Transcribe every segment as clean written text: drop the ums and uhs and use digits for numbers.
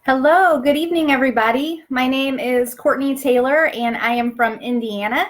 Hello, good evening, everybody. My name is Courtney Taylor, and I am from Indiana.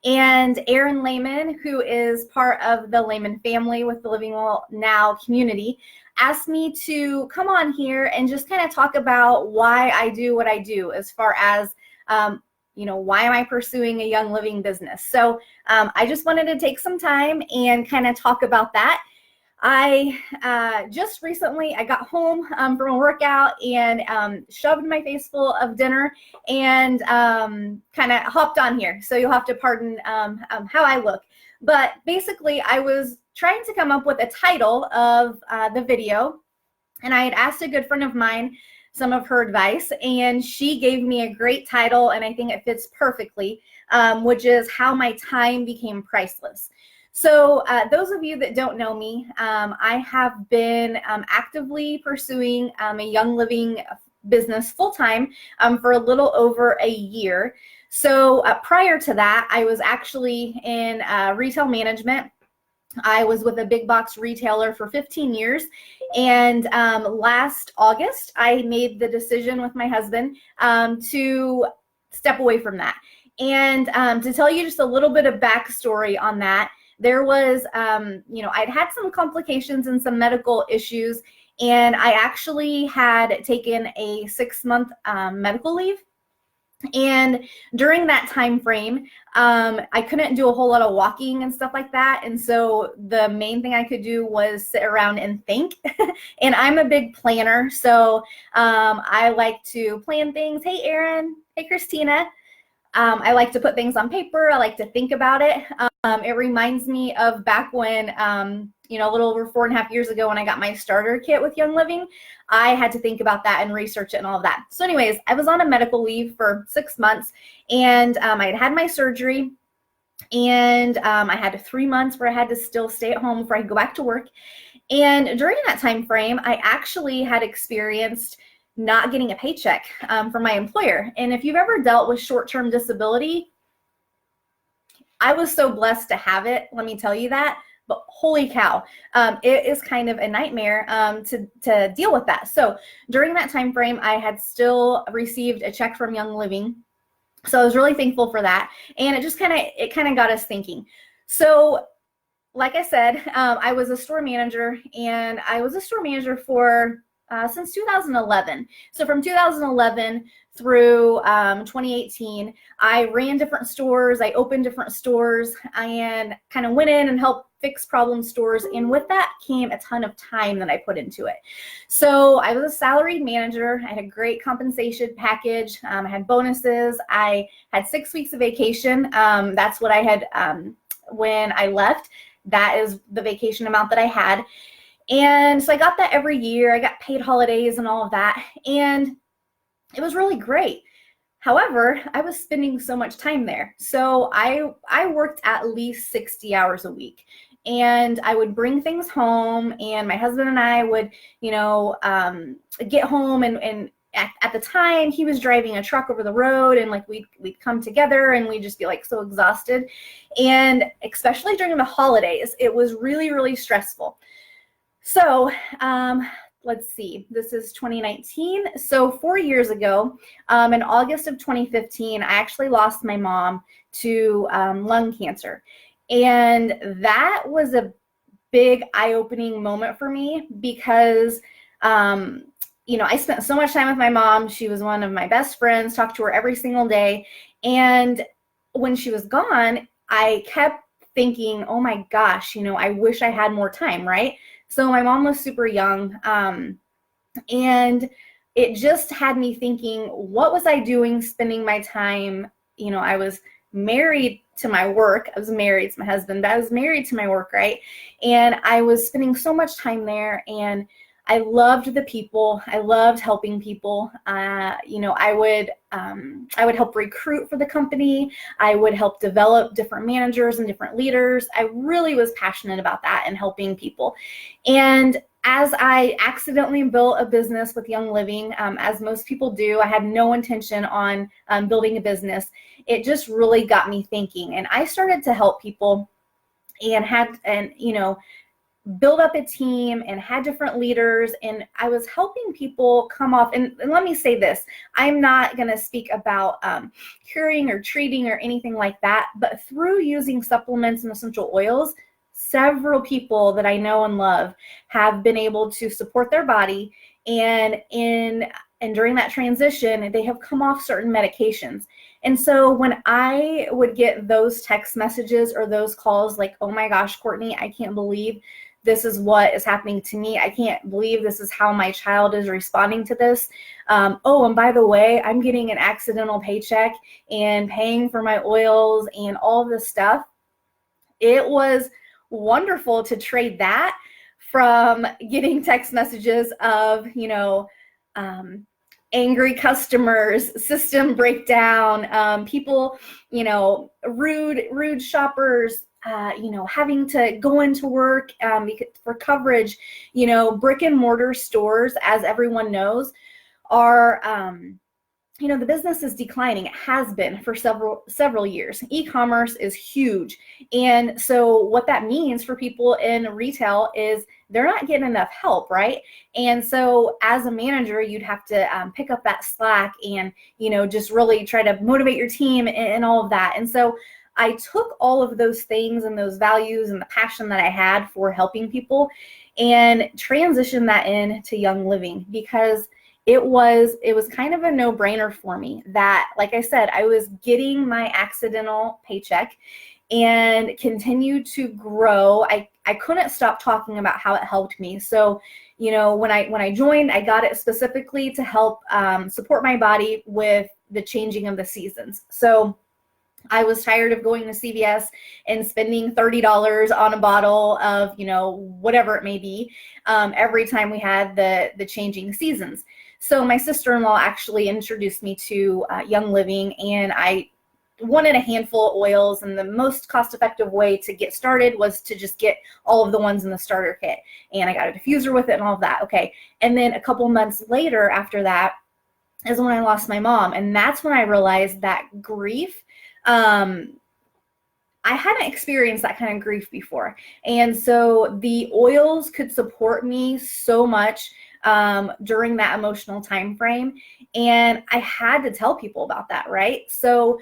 And Aaron Lehman, who is part of the Lehman family with the Living Well Now community, asked me to come on here and just kind of talk about why I do what I do as far as why am I pursuing a Young Living business? So I just wanted to take some time and kind of talk about that. I just recently, I got home from a workout and shoved my face full of dinner and kind of hopped on here. So you'll have to pardon how I look. But basically, I was trying to come up with a title of the video, and I had asked a good friend of mine some of her advice, and she gave me a great title, and I think it fits perfectly, which is How My Time Became Priceless. So those of you that don't know me, I have been actively pursuing a Young Living business full-time for a little over a year. So prior to that, I was actually in retail management. I was with a big box retailer for 15 years. And last August, I made the decision with my husband to step away from that. And to tell you just a little bit of backstory on that, there was, I'd had some complications and some medical issues, and I actually had taken a 6-month medical leave. And during that time frame, I couldn't do a whole lot of walking and stuff like that. And so the main thing I could do was sit around and think. And I'm a big planner. So I like to plan things. Hey, Aaron. Hey, Christina. I like to put things on paper. I like to think about it. It reminds me of back when, a little over 4.5 years ago when I got my starter kit with Young Living. I had to think about that and research it and all of that. So anyways, I was on a medical leave for 6 months, and I had had my surgery, and I had 3 months where I had to still stay at home before I could go back to work. And during that time frame, I actually had experienced not getting a paycheck from my employer. And if you've ever dealt with short-term disability, I was so blessed to have it, let me tell you that. But holy cow, it is kind of a nightmare to deal with that. So during that time frame, I had still received a check from Young Living. So I was really thankful for that. And it just kind of got us thinking. So like I said, I was a store manager, and I was a store manager for since 2011. So from 2011 through 2018, I ran different stores. I opened different stores and kind of went in and helped fix problem stores. And with that came a ton of time that I put into it. So I was a salaried manager. I had a great compensation package. I had bonuses. I had 6 weeks of vacation. That's what I had when I left. That is the vacation amount that I had. And so I got that every year. I got paid holidays and all of that. And it was really great. However, I was spending so much time there. So I worked at least 60 hours a week. And I would bring things home, and my husband and I would, get home, and at the time he was driving a truck over the road, and like we'd come together and we'd just be like so exhausted. And especially during the holidays, it was really, really stressful. So let's see, this is 2019. So 4 years ago, in August of 2015, I actually lost my mom to lung cancer. And that was a big eye-opening moment for me because, I spent so much time with my mom. She was one of my best friends, talked to her every single day. And when she was gone, I kept thinking, oh my gosh, I wish I had more time, right? So my mom was super young, and it just had me thinking, what was I doing spending my time? I was married to my work. I was married to my husband, but I was married to my work, right? And I was spending so much time there, and I loved the people. I loved helping people. I would help recruit for the company. I would help develop different managers and different leaders. I really was passionate about that and helping people. And as I accidentally built a business with Young Living, as most people do, I had no intention on building a business. It just really got me thinking, and I started to help people, and built up a team and had different leaders, and I was helping people come off. And let me say this, I'm not going to speak about curing or treating or anything like that, but through using supplements and essential oils, several people that I know and love have been able to support their body, and during that transition, they have come off certain medications. And so when I would get those text messages or those calls like, oh my gosh, Courtney, I can't believe this is what is happening to me. I can't believe this is how my child is responding to this. Oh, and by the way, I'm getting an accidental paycheck and paying for my oils and all this stuff. It was wonderful to trade that from getting text messages of, angry customers, system breakdown, people, rude shoppers, having to go into work for coverage. Brick and mortar stores, as everyone knows, are the business is declining. It has been for several years. E-commerce is huge. And so what that means for people in retail is they're not getting enough help, right? And so as a manager, you'd have to pick up that slack and, just really try to motivate your team and all of that. And so I took all of those things and those values and the passion that I had for helping people and transitioned that into Young Living, because it was kind of a no-brainer for me that, like I said, I was getting my accidental paycheck and continued to grow. I couldn't stop talking about how it helped me. So, when I joined, I got it specifically to help support my body with the changing of the seasons. So I was tired of going to CVS and spending $30 on a bottle of, whatever it may be, every time we had the changing seasons. So my sister-in-law actually introduced me to Young Living, and I wanted a handful of oils, and the most cost-effective way to get started was to just get all of the ones in the starter kit. And I got a diffuser with it and all of that. Okay. And then a couple months later after that is when I lost my mom. And that's when I realized that grief, I hadn't experienced that kind of grief before. And so the oils could support me so much during that emotional time frame. And I had to tell people about that, right? So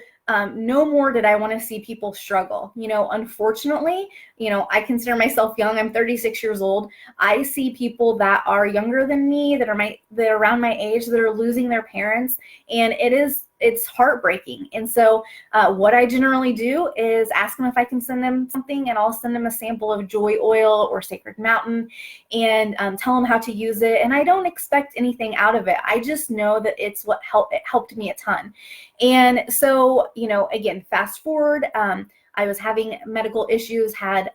no more did I want to see people struggle. Unfortunately, I consider myself young. I'm 36 years old. I see people that are younger than me, that are around my age, that are losing their parents, and it's heartbreaking. And so what I generally do is ask them if I can send them something, and I'll send them a sample of Joy Oil or Sacred Mountain and tell them how to use it. And I don't expect anything out of it. I just know that it helped me a ton. And so, again, fast forward, I was having medical issues, had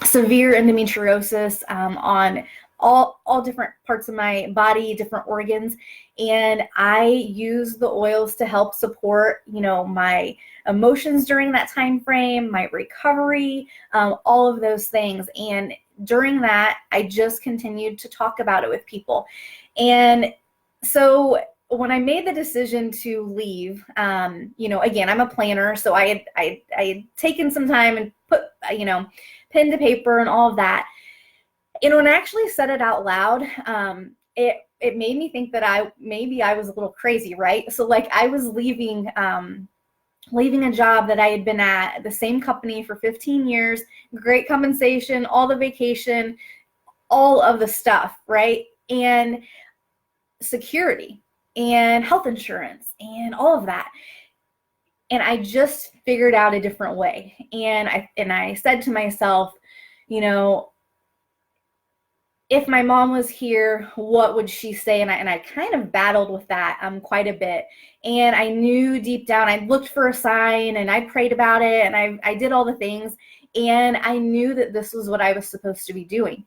severe endometriosis on all different parts of my body, different organs. And I use the oils to help support, my emotions during that time frame, my recovery, all of those things. And during that, I just continued to talk about it with people. And so when I made the decision to leave, again, I'm a planner, so I had taken some time and put, pen to paper and all of that. And when I actually said it out loud, it made me think that I was a little crazy, right? So like I was leaving a job that I had been at the same company for 15 years, great compensation, all the vacation, all of the stuff, right? And security and health insurance and all of that. And I just figured out a different way. And I said to myself, if my mom was here, what would she say? And I kind of battled with that quite a bit. And I knew deep down, I looked for a sign and I prayed about it and I did all the things. And I knew that this was what I was supposed to be doing.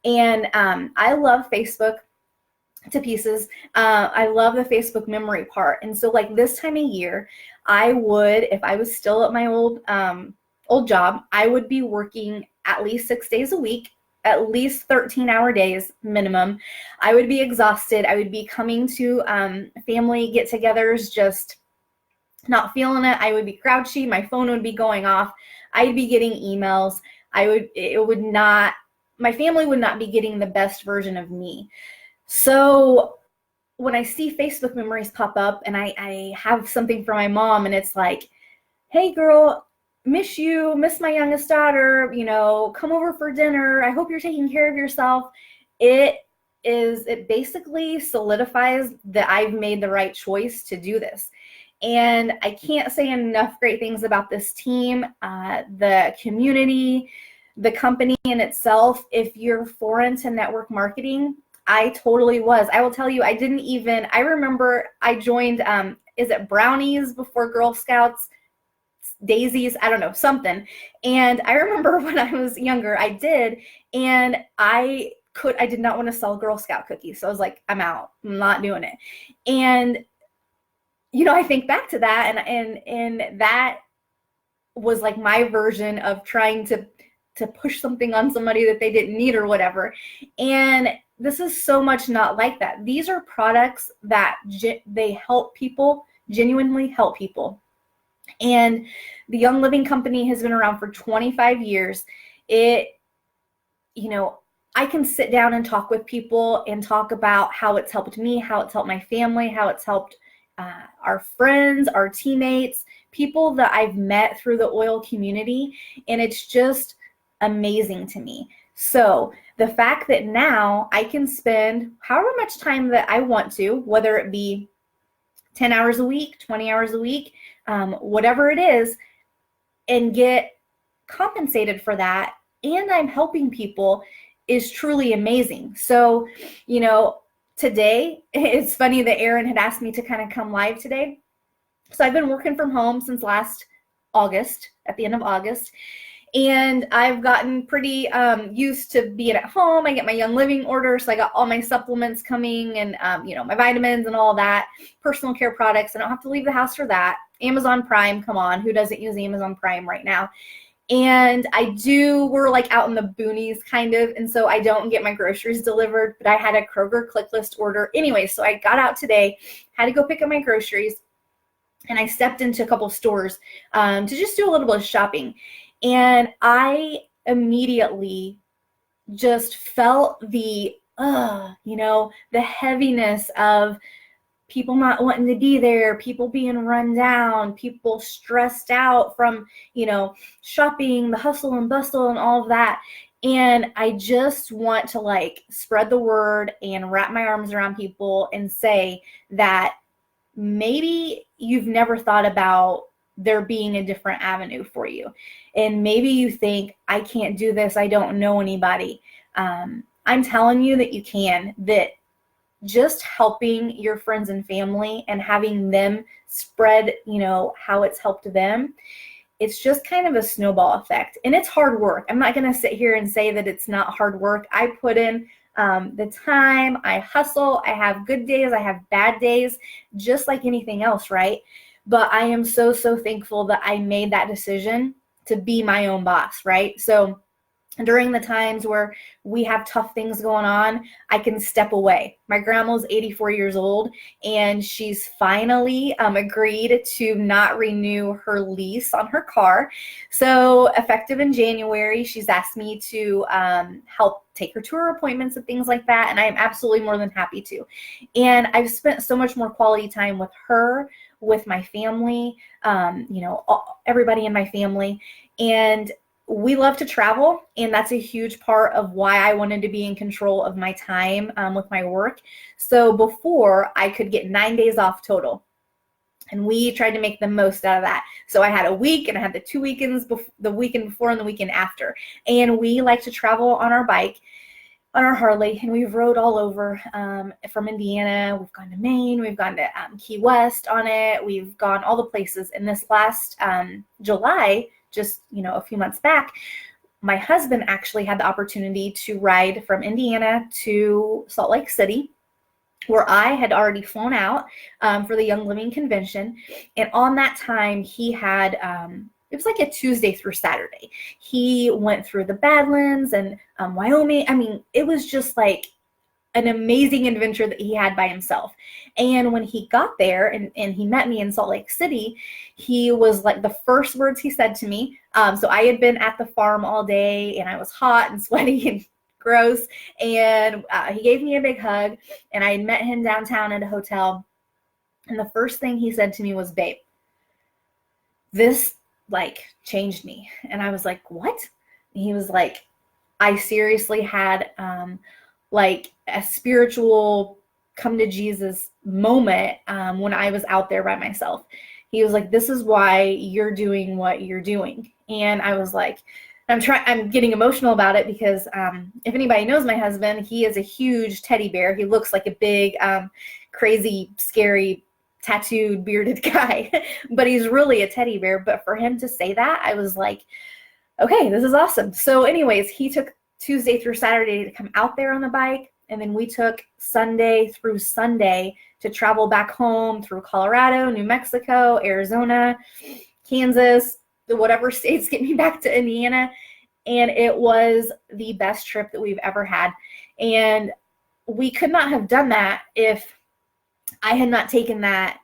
And I love Facebook to pieces. I love the Facebook memory part. And so like this time of year, I would, if I was still at my old job, I would be working at least 6 days a week, at least 13-hour days minimum. I would be exhausted. I would be coming to family get-togethers, just not feeling it. I would be grouchy. My phone would be going off. I'd be getting emails. It would not my family would not be getting the best version of me. So when I see Facebook memories pop up and I have something for my mom and it's like, hey girl, miss you, miss my youngest daughter, come over for dinner. I hope you're taking care of yourself. It basically solidifies that I've made the right choice to do this. And I can't say enough great things about this team, the community, the company in itself. If you're foreign to network marketing, I totally was. I will tell you, I remember I joined, is it Brownies before Girl Scouts? Daisies, I don't know, something. And I remember when I was younger, I did, and I did not want to sell Girl Scout cookies. So I was like, I'm out. I'm not doing it. And I think back to that, and that was like my version of trying to push something on somebody that they didn't need or whatever. And this is so much not like that. These are products that they help people, genuinely help people. And the Young Living Company has been around for 25 years. I can sit down and talk with people and talk about how it's helped me, how it's helped my family, how it's helped our friends, our teammates, people that I've met through the oil community. And it's just amazing to me. So the fact that now I can spend however much time that I want to, whether it be 10 hours a week, 20 hours a week, whatever it is, and get compensated for that, and I'm helping people, is truly amazing. So, today, it's funny that Aaron had asked me to kind of come live today. So I've been working from home since last August, at the end of August, and I've gotten pretty used to being at home. I get my Young Living order, so I got all my supplements coming and, my vitamins and all that, personal care products. I don't have to leave the house for that. Amazon Prime, come on, who doesn't use Amazon Prime right now? And we're like out in the boonies kind of, and so I don't get my groceries delivered, but I had a Kroger click list order. Anyway, so I got out today, had to go pick up my groceries, and I stepped into a couple stores to just do a little bit of shopping. And I immediately just felt the heaviness of people not wanting to be there, people being run down, people stressed out from, shopping, the hustle and bustle and all of that. And I just want to spread the word and wrap my arms around people and say that maybe you've never thought about there being a different avenue for you. And maybe you think, I can't do this, I don't know anybody. I'm telling you that you can, that just helping your friends and family and having them spread, how it's helped them, it's just kind of a snowball effect. And it's hard work. I'm not going to sit here and say that it's not hard work. I put in the time, I hustle, I have good days, I have bad days, just like anything else, right? But I am so, so thankful that I made that decision to be my own boss, right? So during the times where we have tough things going on, I can step away. My grandma's 84 years old, and she's finally agreed to not renew her lease on her car. So effective in January, she's asked me to help take her to her appointments and things like that, and I am absolutely more than happy to. And I've spent so much more quality time with her, with my family, everybody in my family, and we love to travel, and that's a huge part of why I wanted to be in control of my time with my work. So before, I could get 9 days off total, and we tried to make the most out of that. So I had a week, and I had the 2 weekends, the weekend before and the weekend after. And we like to travel on our bike, on our Harley, and we've rode all over from Indiana. We've gone to Maine, we've gone to Key West on it, we've gone all the places. And this last July, just a few months back, my husband actually had the opportunity to ride from Indiana to Salt Lake City, where I had already flown out for the Young Living Convention. And on that time, he had it was like a Tuesday through Saturday. He went through the Badlands and Wyoming. I mean, it was just like an amazing adventure that he had by himself. And when he got there and he met me in Salt Lake City, he was like, the first words he said to me, so I had been at the farm all day and I was hot and sweaty and gross. And he gave me a big hug, and I met him downtown at a hotel. And the first thing he said to me was, babe, this like changed me. And I was like, what? And he was like, I seriously had like a spiritual come to Jesus moment when I was out there by myself. He was like, this is why you're doing what you're doing. And I was like, I'm getting emotional about it because if anybody knows my husband, he is a huge teddy bear. He looks like a big, crazy, scary, tattooed, bearded guy, but he's really a teddy bear. But for him to say that, I was like, okay, this is awesome. So anyways, he took Tuesday through Saturday to come out there on the bike. And then we took Sunday through Sunday to travel back home through Colorado, New Mexico, Arizona, Kansas, whatever states get me back to Indiana. And it was the best trip that we've ever had. And we could not have done that if I had not taken that,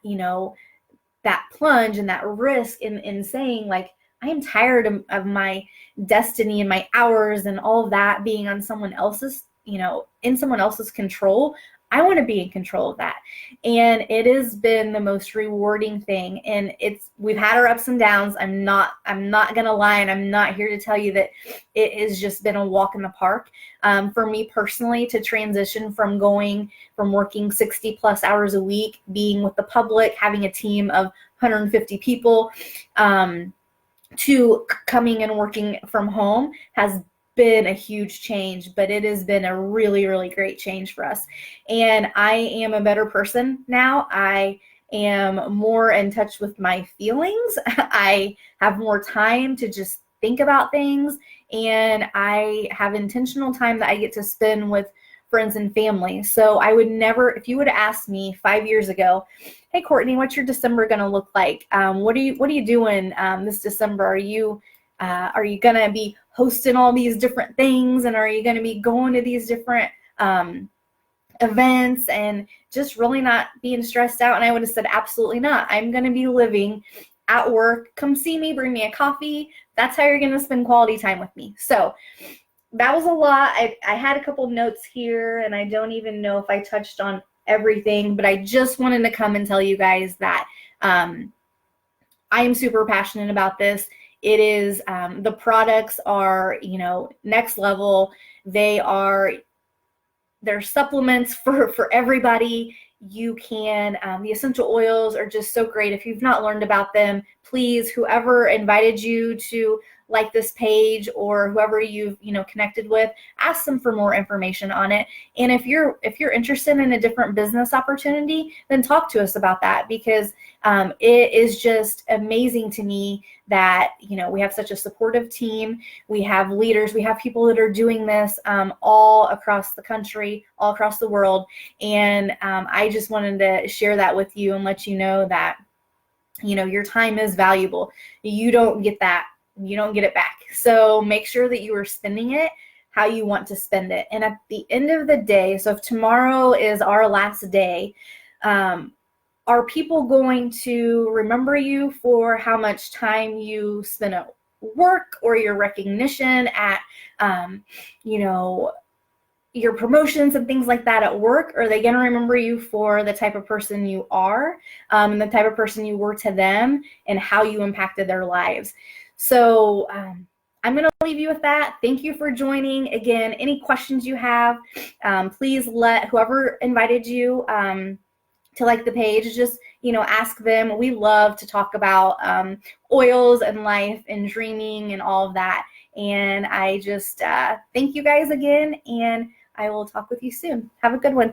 that plunge and that risk in saying, like, I am tired of my destiny and my hours and all of that being on someone else's, in someone else's control. I want to be in control of that. And it has been the most rewarding thing. And we've had our ups and downs. I'm not going to lie. And I'm not here to tell you that it has just been a walk in the park. For me personally, to transition from working 60 plus hours a week, being with the public, having a team of 150 people, to coming and working from home has been a huge change, but it has been a really, really great change for us. And I am a better person now. I am more in touch with my feelings. I have more time to just think about things, and I have intentional time that I get to spend with friends and family. So I would never, if you would have asked me 5 years ago, hey Courtney, what's your December going to look like? What are you doing this December? Are you going to be hosting all these different things, and are you going to be going to these different events and just really not being stressed out? And I would have said, absolutely not. I'm going to be living at work. Come see me, bring me a coffee. That's how you're going to spend quality time with me. So that was a lot. I had a couple of notes here, and I don't even know if I touched on everything, but I just wanted to come and tell you guys that I am super passionate about this. It is, the products are, next level. They're supplements for everybody. You can, the essential oils are just so great. If you've not learned about them, please, whoever invited you to like this page or whoever you've, connected with, ask them for more information on it. And if you're interested in a different business opportunity, then talk to us about that, because it is just amazing to me that, we have such a supportive team. We have leaders, we have people that are doing this all across the country, all across the world. And I just wanted to share that with you and let you know that, your time is valuable. You don't get it back. So make sure that you are spending it how you want to spend it. And at the end of the day, so if tomorrow is our last day, are people going to remember you for how much time you spent at work or your recognition at, your promotions and things like that at work? Or are they going to remember you for the type of person you are, and the type of person you were to them and how you impacted their lives? So I'm going to leave you with that. Thank you for joining. Again, any questions you have, please let whoever invited you to like the page, just, ask them. We love to talk about oils and life and dreaming and all of that. And I just thank you guys again, and I will talk with you soon. Have a good one.